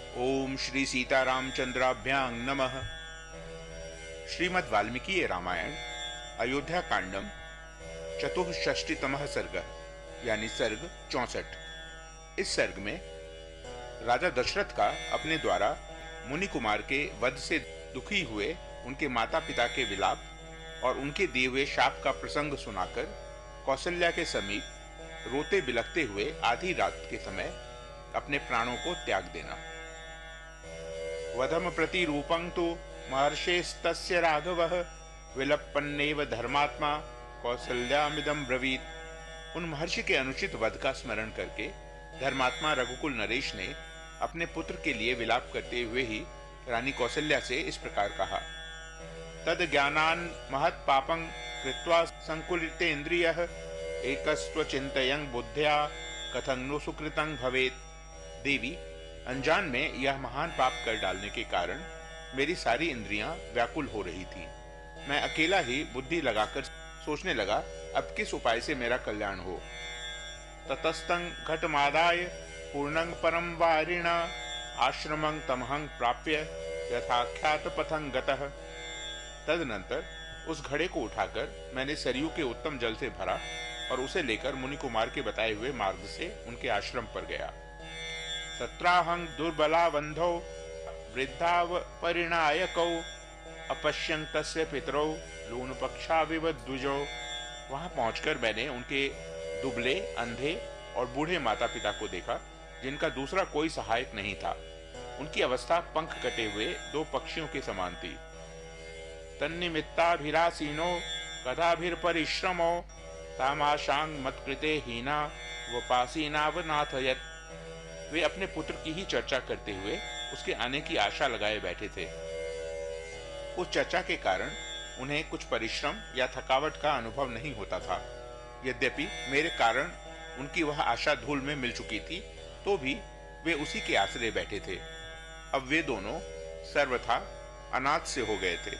ओम श्री सीतारामचंद्राभ्यां नमः। श्रीमद् वाल्मीकि रामायण अयोध्या कांडम चतुष्षष्टितमः सर्ग यानी सर्ग 64। इस सर्ग में राजा दशरथ का अपने द्वारा मुनि कुमार के वध से दुखी हुए उनके माता पिता के विलाप और उनके दिए हुए शाप का प्रसंग सुनाकर कौशल्या के समीप रोते बिलखते हुए आधी रात के समय अपने प्राणों को त्याग देना। वधम प्रति रूपं तु महर्षेस्तस्य राघवः विलप्पन्नेव धर्मात्मा कौसल्यामिदं ब्रवीत। उन महर्षि के अनुचित वध का स्मरण करके धर्मात्मा रघुकुल नरेश ने अपने पुत्र के लिए विलाप करते हुए ही रानी कौसल्या से इस प्रकार कहा। तद ज्ञानान महत् पापं कृत्वा संकुलितेन्द्रियः एकस्त्व चिन्तयं बुद्ध्या कथं नु सुकृतं भवेत्। देवी, अनजान में यह महान पाप कर डालने के कारण मेरी सारी इंद्रियां व्याकुल हो रही थी। मैं अकेला ही बुद्धि लगाकर सोचने लगा अब किस उपाय से मेरा कल्याण हो। ततस्तं घटमादाय पूर्णं परम वारिणा आश्रमं तमहं प्राप्य यथाख्यात पथं गतः। तदनंतर उस घड़े को उठाकर मैंने सरयू के उत्तम जल से भरा और उसे लेकर मुनि कुमार के बताए हुए मार्ग से उनके आश्रम पर गया। तत्राहं दुर्बलावंधौ वृद्धाव परिणायकौ अपश्यं तस्य पितरौ लूनपक्षाविव द्विजौ। वहां पहुंचकर मैंने उनके दुबले, अंधे और बूढ़े माता पिता को देखा जिनका दूसरा कोई सहायक नहीं था। उनकी अवस्था पंख कटे हुए दो पक्षियों के समान थी। तन्निमित्ताभिरासीनो कदाभिर्परिश्रमो तामाशांग मत्कृते हीना वपासीनावनाथयत्। वे अपने पुत्र की ही चर्चा करते हुए उसके आने की आशा लगाए बैठे थे। उस चर्चा के कारण उन्हें कुछ परिश्रम या थकावट का अनुभव नहीं होता था। यद्यपि मेरे कारण उनकी वह आशा धूल में मिल चुकी थी, तो भी वे उसी के आश्रय बैठे थे। अब वे दोनों सर्वथा अनाथ से हो गए थे।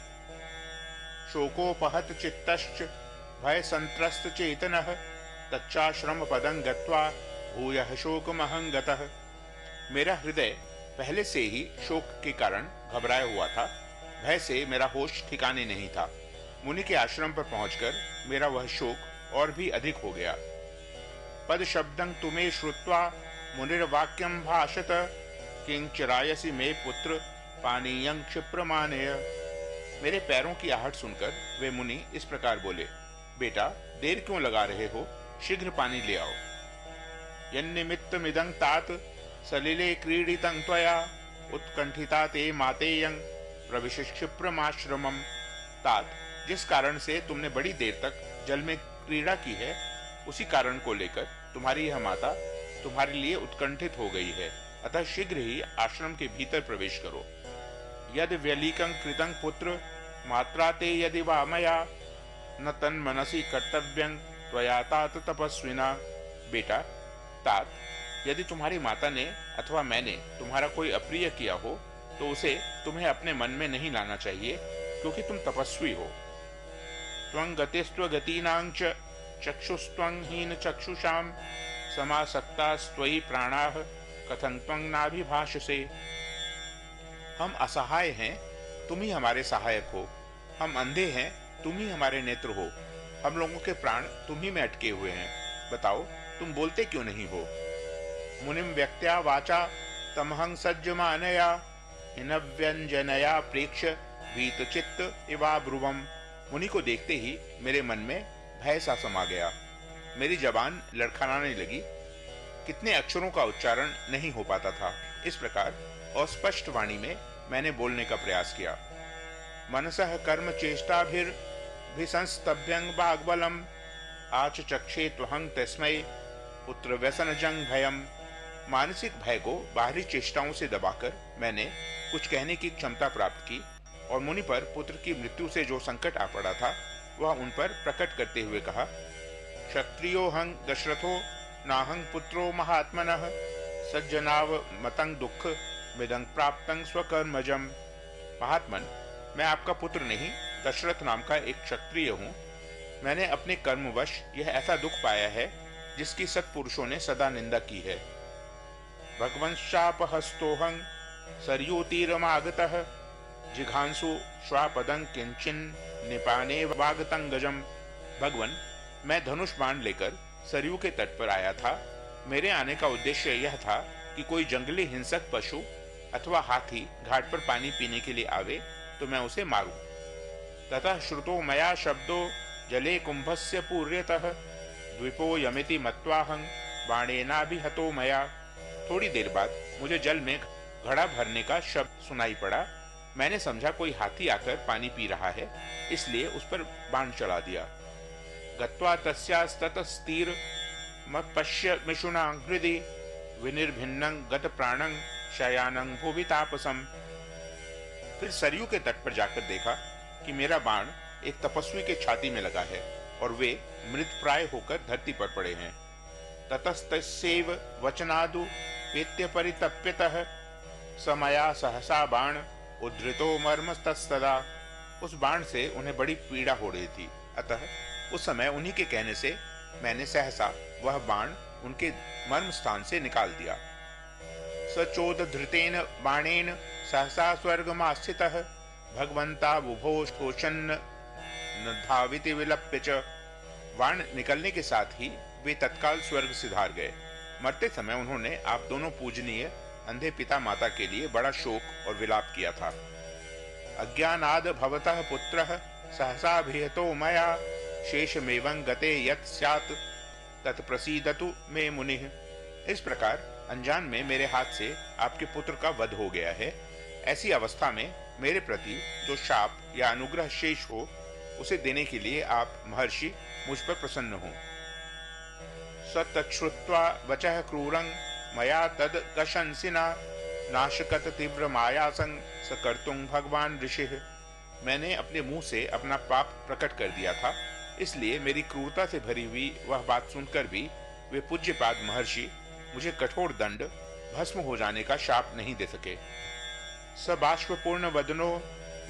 शोकोपहत चित्तश्च भय संत्रस्त चेतनः तच्चाश्रम पदं गत्वा भूयः शोकमहं गतः। मेरा हृदय पहले से ही शोक के कारण घबराया हुआ था। भय से मेरा होश ठिकाने नहीं था। मुनि के आश्रम पर पहुंचकर मेरा वह शोक और भी अधिक हो गया। पद शब्दं तुमे श्रुत्वा मुनिर्वाक्यं भाषत किंचरायसि मे पुत्र पानीयं क्षिप्रमानेय। मेरे पैरों की आहट सुनकर वे मुनि इस प्रकार बोले, बेटा देर क्यों लगा रहे हो, शीघ्र पानी ले आओ। यन्निमित्तमिदं तात सलिले क्रीडितं त्वया उत्कंठिता ते मातेयं प्रविश क्षिप्रमाश्रमम्। तात, जिस कारण से तुमने बड़ी देर तक जल में क्रीड़ा की है, उसी कारण को लेकर तुम्हारी यह माता तुम्हारे लिए उत्कंठित हो गई है। अतः शीघ्र ही आश्रम के भीतर प्रवेश करो। यदि व्यलीकं कृतं पुत्र मात्रा ते यदि वा मया न तन्मनसि कर्तव्यं त्वया तात तपस्विना। बेटा तात, यदि तुम्हारी माता ने अथवा मैंने तुम्हारा कोई अप्रिय किया हो तो उसे तुम्हें अपने मन में नहीं लाना चाहिए, क्योंकि तुम तपस्वी हो। त्वं गतिस्त्व गतीनां च चक्षुस्त्वं हीन चक्षुषां समासक्तास्त्वयि प्राणाः कथं त्वं नाभिभाषसे। हम असहाय हैं, तुम ही हमारे सहायक हो। हम अंधे हैं, तुम ही हमारे नेत्र हो। हम लोगों के प्राण तुम ही में अटके हुए हैं। बताओ तुम बोलते क्यों नहीं हो। मुनिम व्यक्त्या वाचा तमहं सज्जमानया हिनव्यंजनया प्रेक्ष भीतचित्त इवा ब्रुवम। मुनि को देखते ही मेरे मन में भय सा समा गया। मेरी जबान लड़खड़ाने लगी। कितने अक्षरों का उच्चारण नहीं हो पाता था। इस प्रकार अस्पष्ट वाणी में मैंने बोलने का प्रयास किया। मनसः कर्म चेष्टाभिर्भिसंस्तभ्यं वाग्बलम् आचचक्षे त्वहं तस्मै पुत्र व्यसनजं भयम्। मानसिक भय को बाहरी चेष्टाओं से दबाकर मैंने कुछ कहने की क्षमता प्राप्त की और मुनि पर पुत्र की मृत्यु से जो संकट आ पड़ा था वह उन पर प्रकट करते हुए कहा। क्षत्रियोहं दशरथो नाहं पुत्रो महात्मनः सज्जनाव मतंग दुख मिदं प्राप्तं स्वकर्मजम्। महात्मन, मैं आपका पुत्र नहीं, दशरथ नाम का एक क्षत्रिय हूँ। मैंने अपने कर्मवश यह ऐसा दुख पाया है जिसकी सत्पुरुषों ने सदा निंदा की है। भगवंशापहस्तोहं सरयूतीरमागतः जिघांसु श्वापदं किंचिन निपाने वागतंगजम। भगवन, मैं धनुष बाण लेकर सरयू के तट पर आया था। मेरे आने का उद्देश्य यह था कि कोई जंगली हिंसक पशु अथवा हाथी घाट पर पानी पीने के लिए आवे तो मैं उसे मारूं। ततः श्रुतो मया शब्दो जले कुंभस्य पूर्यतः द्वीपो यमिति मत्वाहं बाणेनाभिहतो मया। थोड़ी देर बाद मुझे जल में घड़ा भरने का शब्द सुनाई पड़ा। मैंने समझा कोई हाथी आकर पानी पी रहा है, इसलिए उस पर बाण चला दिया। गत्वा तस्यास्ततस्तीर मपश्य मिशुना हृदि विनिर्भिन्नं गत प्राणं शयानं भुवि तापसम। फिर सरयू के तट पर जाकर देखा कि मेरा बाण एक तपस्वी के छाती में लगा है और वे मृत प्राय होकर धरती पर पड़े हैं। ततस्तस्यैव वचनादु वेत्य परितप्यतः समया सहसा बाण उद्धृतो मर्मस्तदा। उस बाण से उन्हें बड़ी पीड़ा हो रही थी, अतः उस समय उन्हीं के कहने से मैंने सहसा वह बाण उनके मर्म स्थान से निकाल दिया। सचोद धृतेन बाणेन सहसा स्वर्गमास्थितः भगवंता बुभो शोषन्न धाविति विलप्य च। बाण निकलने के साथ ही वे तत्काल स्वर्ग सिधार गए। मरते समय उन्होंने आप दोनों पूजनीय अंधे पिता माता के लिए बड़ा शोक और विलाप किया था। अज्ञानाद भवतः पुत्रः सहसाभिहतो मया शेषमेवं गते यत् स्यात् तत्प्रसीदतु मे मुनिः। इस प्रकार अनजान में मेरे हाथ से आपके पुत्र का वध हो गया है। ऐसी अवस्था में मेरे प्रति जो शाप या अनुग्रह शेष हो उसे देने के लिए आप महर्षि मुझ पर प्रसन्न हो। स तच्छ्रुत्वा वचः क्रूरं मया तद कशंसिना नाशकत तीव्र मायासं सकर्तुं भगवान ऋषिः। मैंने अपने मुंह से अपना पाप प्रकट कर दिया था, इसलिए मेरी क्रूरता से भरी हुई वह बात सुनकर भी वे पूज्यपाद महर्षि मुझे कठोर दंड भस्म हो जाने का शाप नहीं दे सके। स बाष्पूर्ण वदनो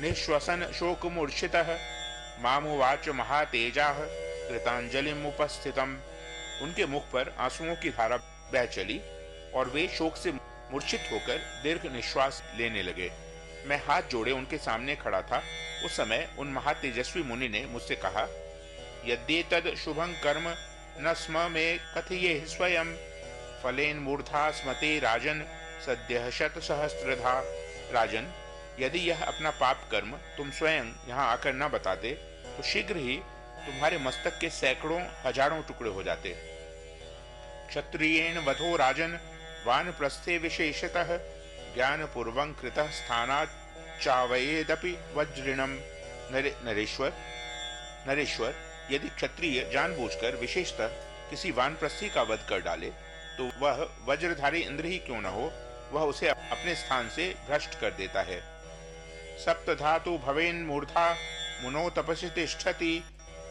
निश्वसन शोक मूर्छितः मामुवाच महातेजाः कृतांजलिम उपस्थितम। उनके मुख पर आंसुओं की धारा बह चली और वे शोक से मूर्छित होकर दीर्घ निश्वास लेने लगे। मैं हाथ जोड़े उनके सामने खड़ा था। उस समय उन महातेजस्वी मुनि ने मुझसे कहा, यद्येतद् शुभं कर्म न स्म मे कथयेह स्वयं फलेन मूर्धा स्मते राजन सद्यः शत सहस्त्रधा। राजन, यदि यह अपना पाप कर्म तुम स्वयं यहाँ आकर न बताते तो शीघ्र ही तुम्हारे मस्तक के सैकड़ों हजारों टुकड़े हो जाते। क्षत्रियेण वधो राजन वानप्रस्थे विशेषतः ज्ञानपूर्वं कृतः स्थानात् चावयेदपि वज्रिणम। नरेश्वर, यदि क्षत्रिय जानबूझकर विशेषतः किसी वानप्रस्थी का वध कर डाले तो वह वज्रधारी इंद्र ही क्यों न हो, वह उसे अपने स्थान से भ्रष्ट कर देता है। सप्तधातु भवेन मूर्धा मुनो तपसि तिष्ठति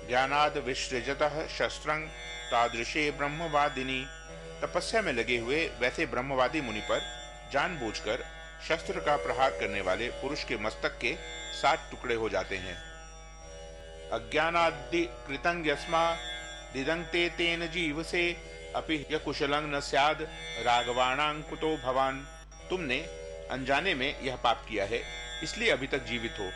ज्ञानाद विसृजतः शस्त्रं तादृशे ब्रह्मवादिनी। तपस्या में लगे हुए वैसे ब्रह्मवादी मुनि पर जानबूझकर शस्त्र का प्रहार करने वाले पुरुष के मस्तक के 7 टुकड़े हो जाते हैं। अज्ञानादि कृतं यस्मा दिदंते तेन जीवसे अपि यकुशलं न स्याद राघवाणां कुतो भवान। तुमने अनजाने में यह पाप किया है, इसलिए अभी तक जीवित हो।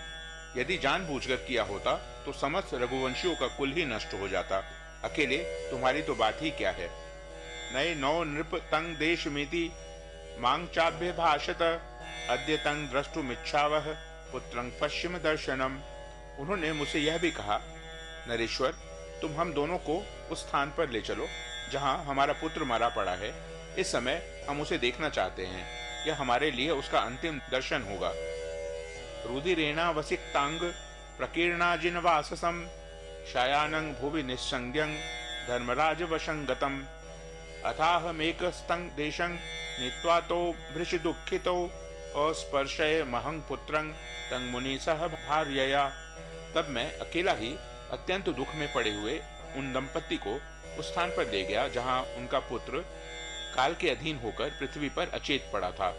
यदि जानबूझकर किया होता तो समस्त रघुवंशियों का कुल ही नष्ट हो जाता। अकेले तुम्हारी तो बात ही क्या है। नये नौ नृप तंग देशमिति मांग चाभ्य भाषत अद्य तंग द्रष्टुमिच्छावह पुत्रं पश्चिम दर्शनम। उन्होंने मुझसे यह भी कहा, नरेश्वर, तुम हम दोनों को उस स्थान पर ले चलो जहां हमारा पुत्र मरा पड़ा है। इस समय हम उसे देखना चाहते हैं, यह हमारे लिए उसका अंतिम दर्शन होगा। रुधिरेणा वसिक्तांग प्रकीर्णाजिनवाससं शयानं भुवि निस्संज्ञं धर्मराज वशंगतम। अथाहमेकस्तं देशं नीत्वा तो भृशि दुःखितो अस्पर्शय महं पुत्रं तं मुनि सह भार्यया। तब मैं अकेला ही अत्यंत दुख में पड़े हुए उन दंपत्ति को उस स्थान पर ले गया जहां उनका पुत्र काल के अधीन होकर पृथ्वी पर अचेत पड़ा था।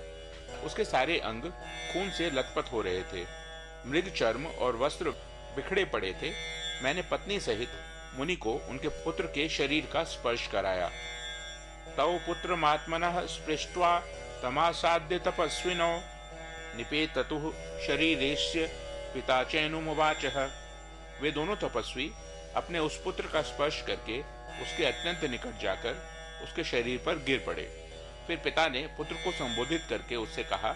उसके सारे अंग खून से लथपथ हो रहे थे, मृग चर्म और वस्त्र बिखरे पड़े थे। मैंने पत्नी सहित मुनि को उनके पुत्र के शरीर का स्पर्श कराया। तौ पुत्रमात्मनः स्पृष्ट्वा तमासाद्य तपस्विनो निपेततुः शरीरेस्य पिता चैनुमुवाचः। वे दोनों तपस्वी अपने उस पुत्र का स्पर्श करके उसके अत्यंत निकट जाकर उसके शरीर पर गिर पड़े। फिर पिता ने पुत्र को संबोधित करके उससे कहा,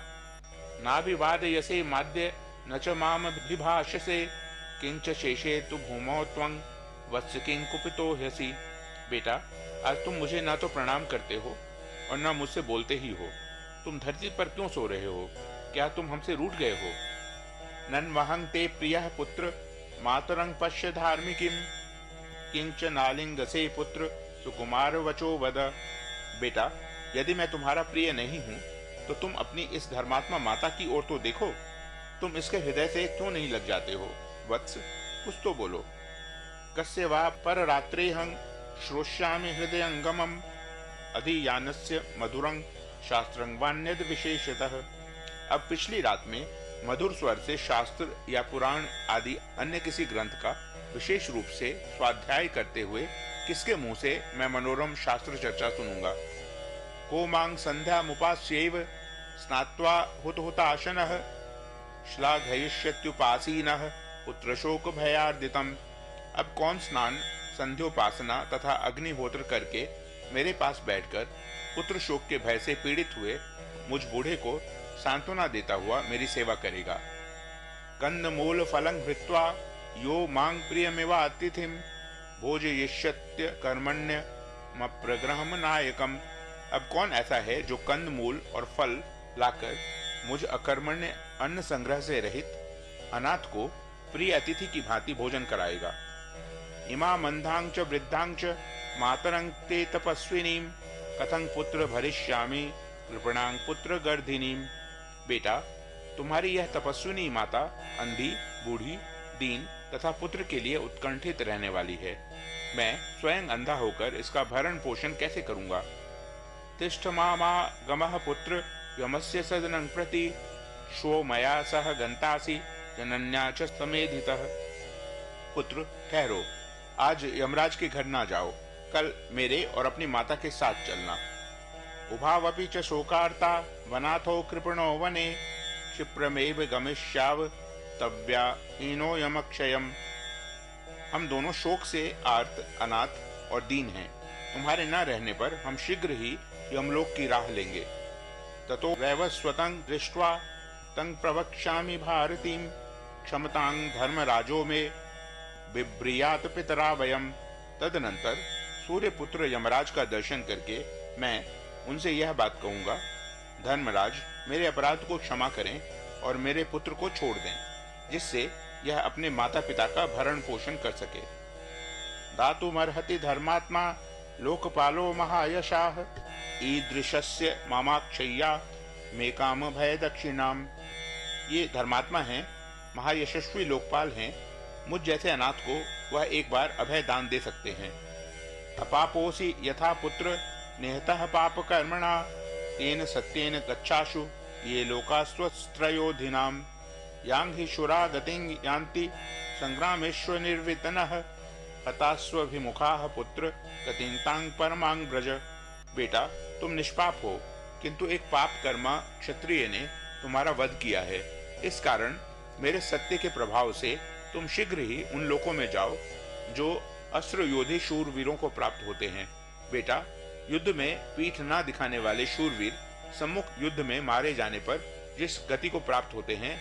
नाभिवादयसे माद्य न च माम विभाषसे किंच शेषे तु भूमौ त्वं वत्स किं कुपितो ह्यसि। बेटा, आज तुम मुझे ना तो प्रणाम करते हो और न मुझसे बोलते ही हो। तुम धरती पर क्यों सो रहे हो? क्या तुम हमसे रूठ गए हो? नन्वहं ते प्रियः पुत्र मातरं पश्य धार्मिकीं किंच नालिंगसे पुत्र सुकुमार वचो वद। बेटा, यदि मैं तुम्हारा प्रिय नहीं हूँ तो तुम अपनी इस धर्मात्मा माता की ओर तो देखो। तुम इसके हृदय से क्यों नहीं लग जाते हो? वत्स, कुछ तो बोलो। कस्य वा पर रात्रेहं श्रोष्यामि हृदयंगमम् अधियानस्य मधुरं शास्त्रं वान्यद विशेषतः। अब पिछली रात में मधुर स्वर से शास्त्र या पुराण आदि अन्य किसी ग्रंथ का विशेष रूप से स्वाध्याय करते हुए किसके मुंह से मैं मनोरम शास्त्र चर्चा सुनूंगा? को मांग संध्या मुपास्यैव स्नात्वा हुतहुताशनः श्लाघयिष्यत्युपासीनः पुत्रशोक भयार्दितम्। अब कौन स्नान, संध्योपासना तथा अग्निहोत्र करके मेरे पास बैठकर पुत्र शोक के भय से पीड़ित हुए मुझ बूढ़े को सांत्वना देता हुआ मेरी सेवा करेगा? कंदमूल फलं हृत्वा यो मांग प्रियमेवा अतिथिम भोजयिष्यत्य कर्मण्य मप्रग्रहम नायकम। अब कौन ऐसा है जो कंद मूल और फल लाकर मुझ अकर्मण्य अन्न संग्रह से रहित अनाथ को प्रिय अतिथि की भांति भोजन कराएगा? इमा मंदांग च वृद्धांग च मातरं ते तपस्विनीं कथं पुत्र भरिष्यामि कृपणांग पुत्र गर्धिनीं। बेटा, तुम्हारी यह तपस्विनी माता अंधी, बूढ़ी, दीन तथा पुत्र के लिए उत्कंठित रहने वाली है। मैं स्वयं अंधा होकर इसका भरण पोषण कैसे करूंगा? तिष्ठ मामा गमः पुत्र यमस्य सदनं प्रति श्वो मया सह गंतासि जनन्या च समेधितः। पुत्र, ठहरो, आज यमराज के घर ना जाओ, कल मेरे और अपनी माता के साथ चलना। उभावपि च शोकार्ता वनाथो कृपणो वने क्षिप्रमेव गमिष्याव तव्या हीनो यमक्षयम्। हम दोनों शोक से आर्त, अनाथ और दीन हैं। तुम्हारे न रहने पर हम शीघ्र ही यमलोक की राह लेंगे। ततो वैवस्वतं दृष्ट्वा तं प्रवक्ष्यामि भारतीं क्षमतां धर्मराजो में बिभ्रियात पितरा वयम्। तदनंतर सूर्यपुत्र यमराज का दर्शन करके मैं उनसे यह बात कहूंगा, धर्मराज मेरे अपराध को क्षमा करें और मेरे पुत्र को छोड़ दें, जिससे यह अपने माता पिता का भरण पोषण कर सके। दातुमर्हति धर्मात्मा लोकपालो महायशाः ईदृशस्य मामाक्षय्या मे काम भय दक्षिणाम। ये धर्मात्मा हैं, महायशस्वी लोकपाल हैं। मुझ जैसे अनाथ को वह एक बार अभय दान दे सकते हैं। अपापोसि यथा पुत्र निहतः पाप कर्मणा तेन सत्येन गच्छाशु ये लोकास्वस्त्रयोधिनाम यांग हि शुरा गतिं यान्ति संग्रामेश्व निर्वितनः हतास्वभिमुखाः पुत्र गतिं तांग परमांग ब्रज। बेटा, तुम निष्पाप हो, किंतु एक पाप कर्मा क्षत्रिय ने तुम्हारा वध किया है। इस कारण मेरे सत्य के प्रभाव से तुम शीघ्र ही उन लोकों में जाओ जो अस्त्र योधी शूरवीरों को प्राप्त होते हैं। बेटा, युद्ध में पीठ ना दिखाने वाले शूरवीर सम्मुख युद्ध में मारे जाने पर जिस गति को प्राप्त होते हैं,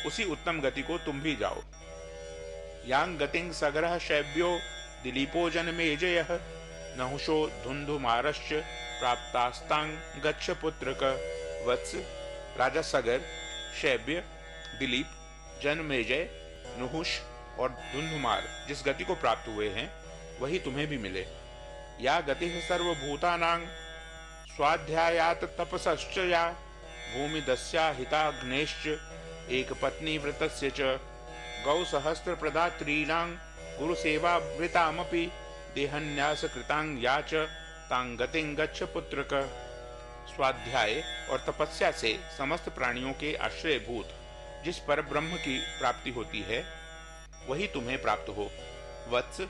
उसी उत्तम गति को तुम भी जाओ। यांग गतिं सगरः शैव्यो दिलीपो जनमेजयः नहुषो धुंधुमारश्च प्राप्तास्तांग गच्छ पुत्रक। वत्स, राजा सगर, शैव्य, दिलीप, जनमेजय, नुहुष और धुंधुमार जिस गति को प्राप्त हुए हैं, वही तुम्हें भी मिले। या गति सर्वभूतानां स्वाध्यायात तपसश्च या भूमिदस्या हिताग्नेश्च एक पत्नी व्रतस्य च गौ सहस्त्र प्रदात्रीणां गुरुसेवावृतामपि देहन्यास कृतांग या च तांग गतिं गच्छ पुत्रक। स्वाध्याय और तपस्या से समस्त प्राणियों के आश्रयभूत जिस पर ब्रह्म की प्राप्ति होती है, वही तुम्हें प्राप्त हो। वत्स,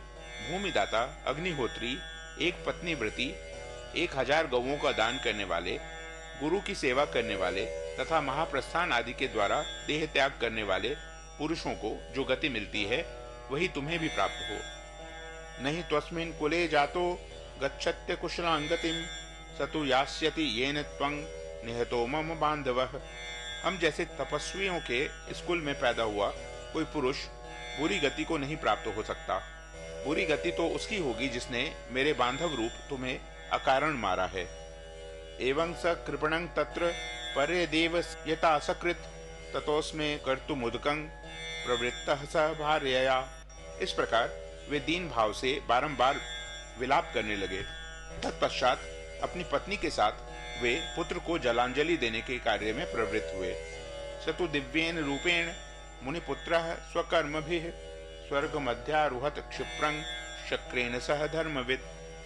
भूमिदाता, अग्निहोत्री, एक पत्नी व्रती, 1000 गौओं का दान करने वाले, गुरु की सेवा करने वाले तथा महाप्रस्थान आदि के द्वारा देह त्याग करने वाले पुरुषों को जो गति मिलती है वही तुम्हें भी प्राप्त हो। नहीं त्वस्मिन् कुले जातो गच्छत्य कुशलां गतिम सतु यास्यति येन त्वं निहतो मम बांधवः। हम जैसे तपस्वियों के स्कूल में पैदा हुआ कोई पुरुष बुरी गति को नहीं प्राप्त हो सकता। बुरी गति तो उसकी होगी जिसने मेरे बांधव रूप तुम्हें अकारण मारा है। एवं स कृपणं तत्र परे देव यथा सकृत ततोस्मे कर्तुमुदकं प्रवृत्तः स भार्यया। इस प्रकार वे दीन भाव से बारंबार विलाप करने लगे। तत्पश्चात अपनी पत्नी के साथ वे पुत्र को जलांजलि देने के कार्य में प्रवृत्त हुए। सतु दिव्येन रूपेण मुनिपुत्रः स्वकर्मभिः स्वर्ग मध्यारुहत क्षिप्रं शक्रेण सह धर्मविद।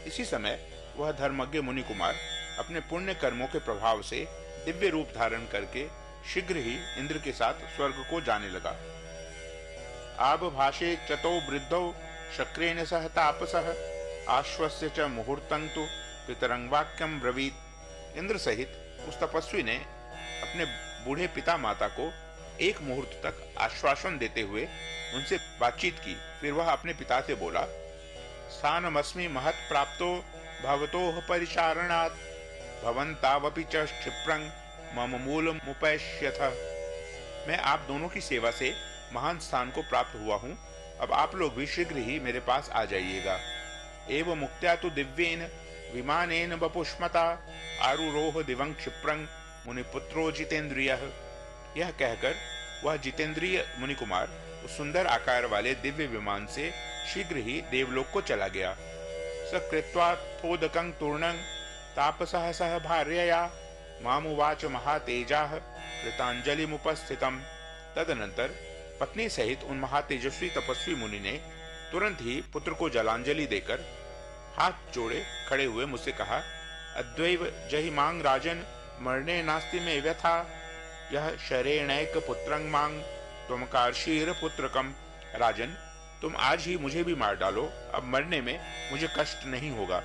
इसी समय वह धर्मज्ञ मुनि कुमार अपने पुण्य कर्मों के प्रभाव से दिव्य रूप धारण करके शीघ्र ही इंद्र के साथ स्वर्ग को जाने लगा। आब भाषे चतो वृद्धौ शक्रेण सह तापसः आश्वस्य च मुहूर्तं तु पितरं वाक्यं ब्रवीत। इंद्र सहित उस तपस्वी ने अपने बूढ़े पिता माता को एक मुहूर्त तक आश्वासन देते हुए उनसे बातचीत की। फिर वह अपने पिता से बोला, स्थानमस्मि महत् प्राप्तो भवतोः परिचारणात् भवन्तावपि च क्षिप्रं मम मूलमुपैष्यथ। मैं आप दोनों की सेवा से महान स्थान को प्राप्त हुआ हूँ। अब आप लोग भी शीघ्र ही मेरे पास आ जाइएगा। एवं मुक्त्या तो दिव्येन विमानेन वपुष्मता आरुरोह दिवं क्षिप्रं मुनिपुत्रो जितेंद्रियः। यह कहकर वह जितेंद्रिय मुनि कुमार उस सुंदर आकार वाले दिव्य विमान से शीघ्र ही देवलोक को चला गया। स कृत्वा थोदकं तूर्णं तापसः सह भार्यया मामुवाच महातेजाः कृतांजलिमुपस्थितम्। तदनंतर पत्नी सहित उन महातेजस्वी तपस्वी मुनि ने तुरंत ही पुत्र को जलांजलि देकर हाथ जोड़े खड़े हुए मुझसे कहा, अद्वैव जहि मांग राजन मरणे नास्ति में व्यथा यह शरेणैक पुत्रं मांग त्वमकार्षीर पुत्रकम। राजन, तुम आज ही मुझे भी मार डालो, अब मरने में मुझे कष्ट नहीं होगा।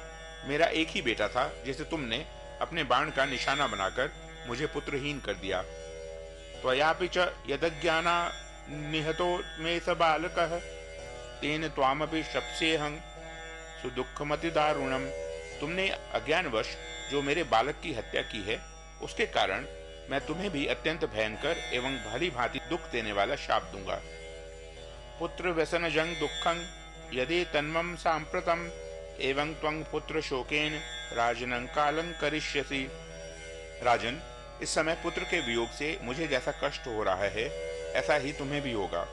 मेरा एक ही बेटा था जिसे तुमने अपने बाण का निशाना बनाकर मुझे पुत्रहीन कर दिया। त्वयापि च यदज्ञाना निहतो मे स बालकः तेन त्वामपि शप्सेऽहं सुदुःखमति दारुणम्। तुमने अज्ञानवश जो मेरे बालक की हत्या की है उसके कारण मैं तुम्हें भी अत्यंत भयंकर एवं भली भांति दुख देने वाला शाप दूंगा। पुत्र व्यसनजं दुःखं यदि तन्मम सांप्रतम एवं त्वं पुत्र शोकेन राजनं कालं करिष्यसि। राजन, इस समय पुत्र के वियोग से मुझे जैसा कष्ट हो रहा है ऐसा ही तुम्हें भी होगा।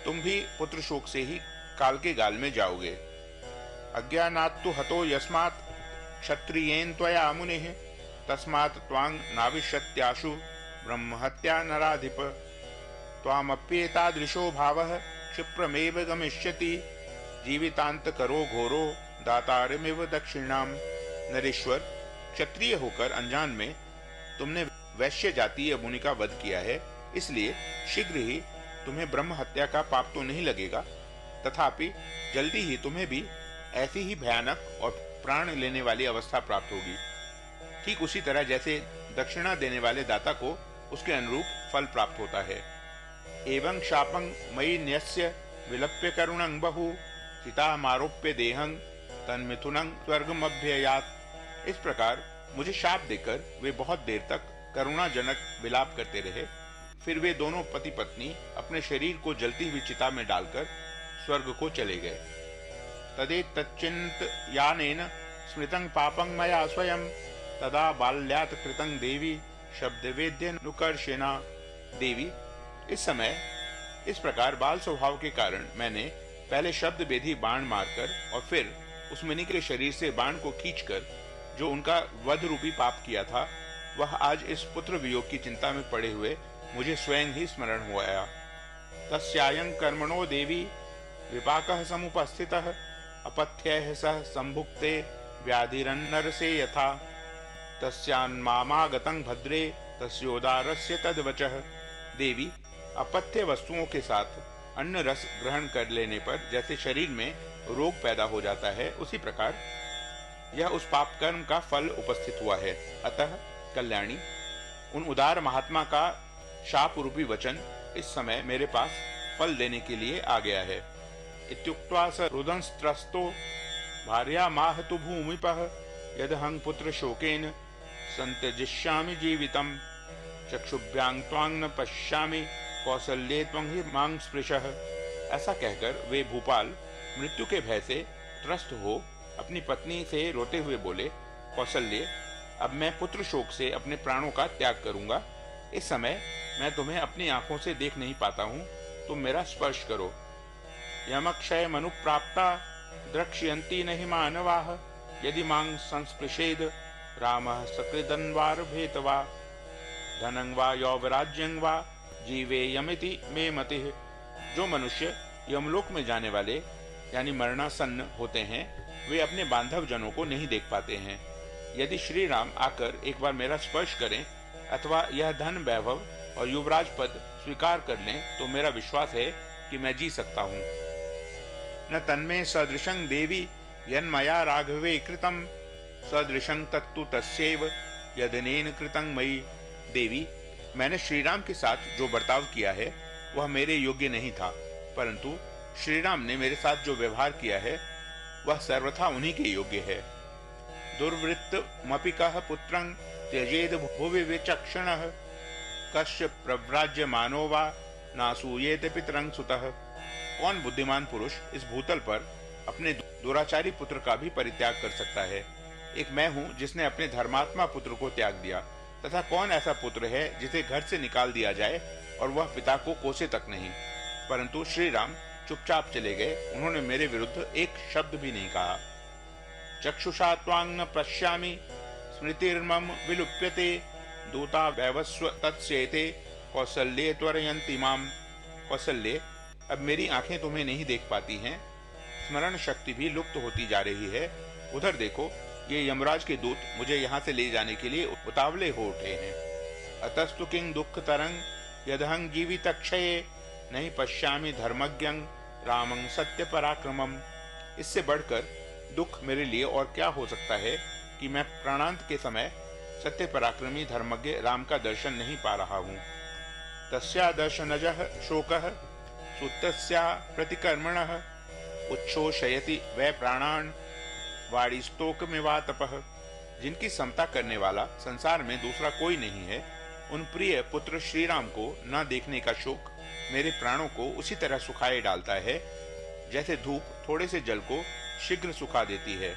तुम भी पुत्र शोक से ही काल के गाल में जाओगे। अज्ञानात्तु हतो यस्मात् क्षत्रियेन त्वया मुनिः तस्मात् त्वां नाविशत्याशु ब्रह्महत्या नराधिप। त्वामप्येतादृशो भावः क्षिप्रमेव गमिष्यति जीवितांत करो घोरो दातारमिव दक्षिणाम। नरेश्वर, क्षत्रिय होकर अनजान में तुमने वैश्य जातीय मुनि का वध किया है, इसलिए शीघ्र ही तुम्हें ब्रह्म हत्या का पाप तो नहीं लगेगा, तथापि जल्दी ही तुम्हें भी ऐसी ही भयानक और प्राण लेने वाली अवस्था प्राप्त होगी। ठीक उसी तरह जैसे दक्षिणा देने वाले दाता को उसके अनुरूप फल प्राप्त होता है। एवं शापं मयि न्यस्य विलप्य करुणं बहु चितामारोप्य देहं तन्मिथुनं स्वर्गमभ्ययात्। इस प्रकार मुझे शाप देकर वे बहुत देर तक करुणाजनक विलाप करते रहे। फिर वे दोनों पति पत्नी अपने शरीर को जलती हुई चिता में डालकर स्वर्ग को चले गए। तदेतच्चिंत यानेन स्मृतं पापं मया स्वयं तदा बाल्यात् कृतं देवी शब्दवेद्यनुकर्षेणा। देवी, इस समय इस प्रकार बाल स्वभाव के कारण मैंने पहले शब्द वेदी बाण मारकर और फिर उस मुनि के शरीर से बाण को खींचकर जो उनका वध रूपी पाप किया था, वह आज इस पुत्र वियोग की चिंता में पड़े हुए मुझे स्वयं ही स्मरण हो आया। तस्यायं कर्मणो देवी विपाकः समुपस्थितः अपथ्यैः सह संभुक्ते व्याधिरन्नरसे यथा तस्यान्मामागतं भद्रे तस्योदारस्य तद्वचः। देवी, अपथ्य वस्तुओं के साथ अन्न रस ग्रहण कर लेने पर जैसे शरीर में रोग पैदा हो जाता है, उसी प्रकार यह उस पाप कर्म का फल उपस्थित हुआ है। अतः कल्याणी, उन उदार महात्मा का शाप रूपी वचन इस समय मेरे पास फल देने के लिए आ गया है। इत्युक्त्वा स रुदंस्त्रस्तो भार्या माहतु भूमिपः यदहं पुत्र शोकेन संत्यजिष्यामि जीवितम् चक्षुभ्यां त्वां न पश्यामि कौसल्ये त्वं हि मां स्पृशः। ऐसा कहकर वे भूपाल मृत्यु के भय से त्रस्त हो अपनी पत्नी से रोते हुए बोले, कौसल्य, अब मैं पुत्र शोक से अपने प्राणों का त्याग करूंगा। इस समय मैं तुम्हें अपनी आंखों से देख नहीं पाता हूँ, तुम मेरा स्पर्श करो। यमक्षय मनुप्राप्ता द्रक्ष्यन्ति नहि मानवाः यदि मां संस्पृशेद रामः सकृदन्वारभेतवा धनं वा यौवराज्यं वा जीवेयमिति मे मतिः। जो मनुष्य यमलोक में जाने वाले यानी मरणासन्न होते हैं, वे अपने बांधव जनों को नहीं देख पाते हैं। यदि श्री राम आकर एक बार मेरा स्पर्श करें अथवा यह धन वैभव और युवराज पद स्वीकार कर लें तो मेरा विश्वास है कि मैं जी सकता हूँ। न तन्मे सदृशं देवी यन्मया राघवे कृतं सदृशं तत्तु तस्यैव यदनेन कृतं मयि। देवी, मैंने श्री राम के साथ जो बर्ताव किया है वह मेरे योग्य नहीं था, परंतु श्री राम ने मेरे साथ जो व्यवहार किया है वह सर्वथा उन्हीं के योग्य है। दुर्वृत्तमपि कः पुत्रं त्यजेद भुवि विचक्षणः कस्य प्रव्राज्यमानो वा नासूयेत पितरं सुतः। कौन बुद्धिमान पुरुष इस भूतल पर अपने दुराचारी पुत्र का भी परित्याग कर सकता है? एक मैं हूँ जिसने अपने धर्मात्मा पुत्र को त्याग दिया, तथा कौन ऐसा पुत्र है जिसे घर से निकाल दिया जाए और वह पिता को कोसे तक नहीं। परंतु श्री राम चुपचाप चले गए, उन्होंने मेरे विरुद्ध एक शब्द भी नहीं कहा। चक्षुषा त्वां न पश्यामि स्मृतिर्मम विलुप्यते दूता वैवस्व तत्स्येते कौसल्ये त्वरयन्ति माम। कौसल्ये, अब मेरी आंखें तुम्हें नहीं देख पाती हैं, स्मरण शक्ति भी लुप्त होती जा रही है। उधर देखो, ये यमराज के दूत मुझे यहाँ से ले जाने के लिए उतावले हो उठे हैं। अतस्तु किं दुःख तरंग यदहं जीवितक्षये नहीं पश्यामि धर्मज्ञं रामं सत्य पराक्रमम्। इससे बढ़कर दुख मेरे लिए और क्या हो सकता है कि मैं प्राणांत के समय सत्य पराक्रमी धर्मज्ञ राम का दर्शन नहीं पा रहा हूँ। तस्या दर्शनजः शोकः सुतस्या प्रतिकर्मणः उच्छोषयति वै प्राणान् वाणिस्तोकमिवातपः। जिनकी समता करने वाला संसार में दूसरा कोई नहीं है, उन प्रिय पुत्र श्री राम को न देखने का शोक मेरे प्राणों को उसी तरह सुखाए डालता है जैसे धूप थोड़े से जल को शीघ्र सुखा देती है।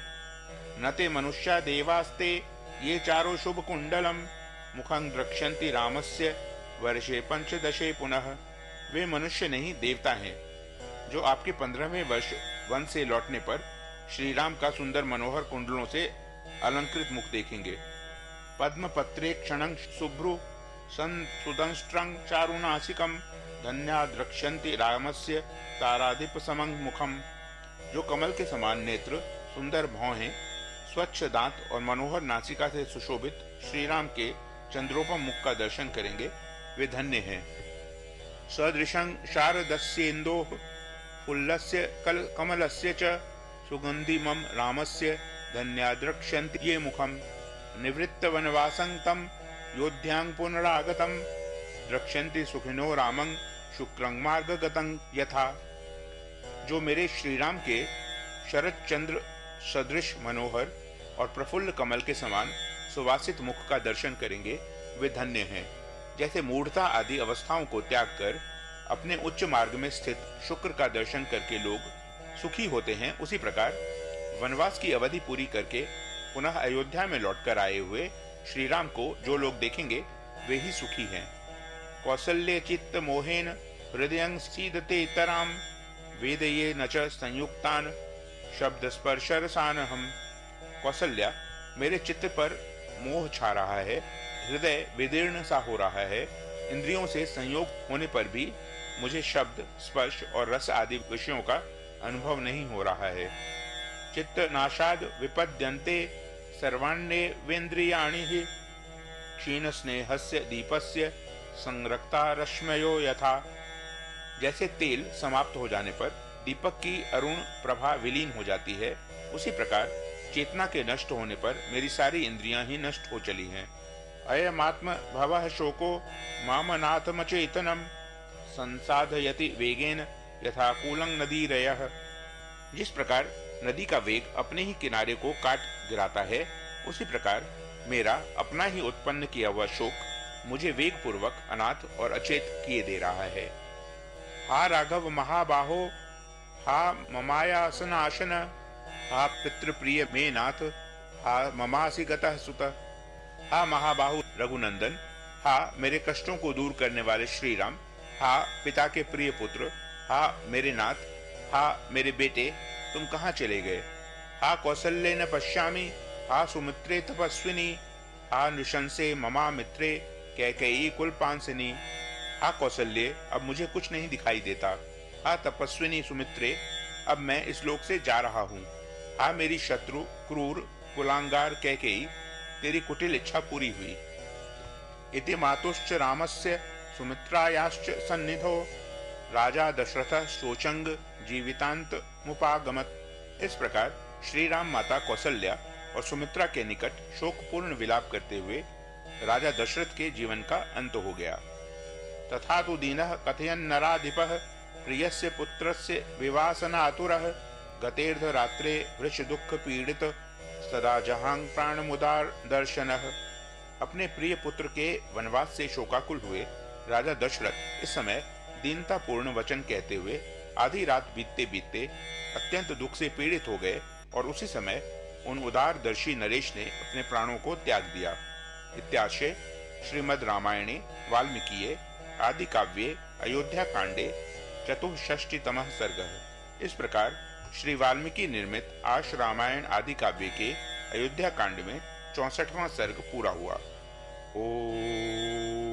नते मनुष्या देवास्ते ये चारो शुभ कुंडलम मुखं द्रक्ष्यन्ति रामस्य वर्षे पंचदशे पुनः। वे मनुष्य नहीं देवता हैं जो आपके 15वें वर्ष वन से लौटने पर श्री राम का सुंदर मनोहर कुंडलों से अलंकृत मुख देखेंगे। पद्मपत्रे क्षणं शुभ्रु सुदंष्ट्रं चारुनासिकं धन्या द्रक्ष्यन्ति रामस्य ताराधिप समं मुखम। जो कमल के समान नेत्र, सुंदर भौहें, स्वच्छ दांत और मनोहर नासिका से सुशोभित श्री राम के चंद्रोपम मुख का दर्शन करेंगे, वे धन्य हैं। सदृशं शारदस्येन्दोः फुल्लस्य कमलस्य च सुगन्धिमं रामस्य धन्या द्रक्ष्यन्ति ये मुखम। निवृत्त वनवासं तं योध्यां पुनरागतं द्रक्ष्यन्ति सुखिनो रामं शुक्रं मार्गगतं यथा। जो मेरे श्री राम के शरद चंद्र सदृश मनोहर और प्रफुल्ल कमल के समान सुवासित मुख का दर्शन करेंगे, वे धन्य हैं। जैसे मूढ़ता आदि अवस्थाओं को त्याग कर अपने उच्च मार्ग में स्थित शुक्र का दर्शन करके लोग सुखी होते हैं, उसी प्रकार वनवास की अवधि पूरी करके पुनः अयोध्या में लौटकर आए हुए श्री राम को जो लोग देखेंगे वे ही सुखी हैं। कौसल्य चित्त मोहेन हृदयं सीदते तराम वेदये न च संयुक्तान शब्द स्पर्श रसानहम। कौसल्या, मेरे चित्त पर मोह छा रहा है, हृदय विदीर्ण सा हो रहा है, इंद्रियों से संयोग होने पर भी मुझे शब्द स्पर्श और रस आदि विषयों का अनुभव नहीं हो रहा है। चित्त नाशाद विपद्यन्ते सर्वाण्येवेन्द्रियाणि हि क्षीण स्नेहस्य दीपस्य संरक्ता रश्मयो यथा। जैसे तेल समाप्त हो जाने पर दीपक की अरुण प्रभा विलीन हो जाती है, उसी प्रकार चेतना के नष्ट होने पर मेरी सारी इंद्रियां ही नष्ट हो चली हैं। अयमात्म भवः शोको मामनाथमचेतनम संसाधयति वेगेन यथा कूलं नदीरयः। जिस प्रकार नदी का वेग अपने ही किनारे को काट गिराता है, उसी प्रकार मेरा अपना ही उत्पन्न किया हुआ शोक मुझे वेग पूर्वक अनाथ और अचेत किए दे रहा है। हा राघव महाबाहो, हा ममायासनाशन, हा पितृप्रिय मे नाथ, हा ममासि गतः सुत। हा महाबाहु रघुनंदन, हा मेरे कष्टों को दूर करने वाले श्री राम, हा पिता के प्रिय पुत्र, हा मेरे नाथ, हा मेरे बेटे, तुम कहाँ चले गए। हा कौसल्ये न पश्यामि, हा सुमित्रे तपस्विनी, हा नृशंसे ममा मित्रे कैकेयी कुलपांसिनी। हा कौसल्ये, अब मुझे कुछ नहीं दिखाई देता। हा तपस्विनी सुमित्रे, अब मैं इस लोक से जा रहा हूँ। हा मेरी शत्रु क्रूर कुलांगार कैकेयी, तेरी कुटिल इच्छा पूरी हुई। इति मातुश्च रामस्य सुमित्रायाश्च सन्निधो राजा दशरथ शोचंग जीवितांत मुपागमत। इस प्रकार श्री राम माता कौसल्या और सुमित्रा के निकट शोकपूर्ण विलाप करते हुए राजा दशरथ के जीवन का अंत हो गया। तथा तु दीनः कथयन् नराधिपः प्रियस्य पुत्रस्य विवासनातुरः गतेर्ध रात्रे वृष दुख पीड़ित सदा जहां प्राणमुदार दर्शनः। अपने प्रिय पुत्र के वनवास से शोकाकुल हुए राजा दशरथ इस समय दीनतापूर्ण वचन कहते हुए आधी रात बीतते बीतते अत्यंत दुख से पीड़ित हो गए और उसी समय उन उदारदर्शी नरेश ने अपने प्राणों को त्याग दिया। इत्याशय श्रीमद् रामायणे वाल्मीकिये आदि काव्ये अयोध्या कांडे चतुष्षष्टितमः सर्गः। इस प्रकार श्री वाल्मीकि निर्मित आश रामायण आदि काव्य के अयोध्या कांड में 64वां सर्ग पूरा हुआ। ओम।